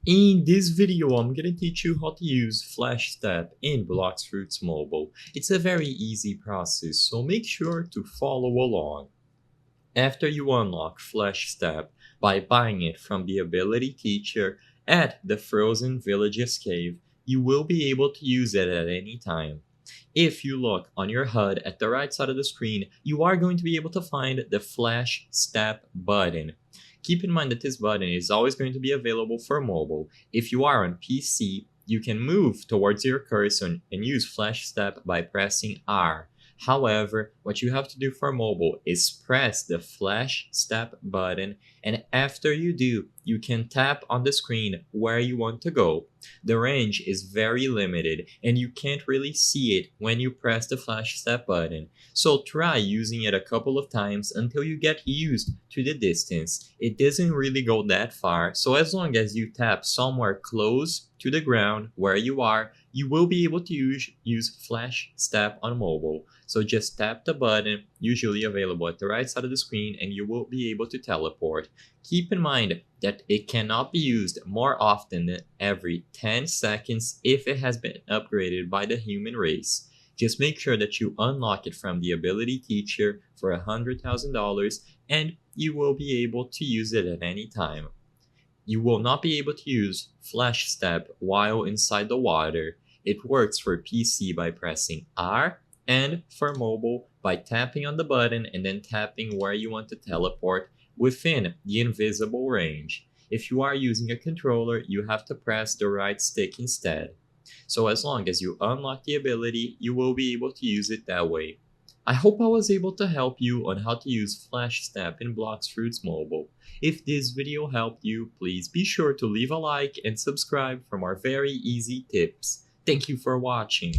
In this video, I'm gonna teach you how to use Flash Step in Blox Fruits Mobile. It's a very easy process, so make sure to follow along. After you unlock Flash Step by buying it from the ability teacher at the Frozen Villages Cave, you will be able to use it at any time. If you look on your HUD at the right side of the screen, you are going to be able to find the Flash Step button. Keep in mind that this button is always going to be available for mobile. If you are on PC, you can move towards your cursor and use Flash Step by pressing R. However, what you have to do for mobile is press the Flash Step button, and after you do, you can tap on the screen where you want to go. The range is very limited and you can't really see it when you press the Flash Step button, so try using it a couple of times until you get used to the distance. It doesn't really go that far, so as long as you tap somewhere close to the ground where you are, you will be able to use Flash Step on mobile. So just tap the button, usually available at the right side of the screen, and you will be able to teleport. Keep in mind that it cannot be used more often than every 10 seconds if it has been upgraded by the human race. Just make sure that you unlock it from the ability teacher for $100,000 and you will be able to use it at any time. You will not be able to use Flash Step while inside the water. It works for PC by pressing R and for mobile by tapping on the button and then tapping where you want to teleport within the invisible range. If you are using a controller, you have to press the right stick instead. So as long as you unlock the ability, you will be able to use it that way. I hope I was able to help you on how to use Flash Step in Blox Fruits Mobile. If this video helped you, please be sure to leave a like and subscribe for more very easy tips. Thank you for watching.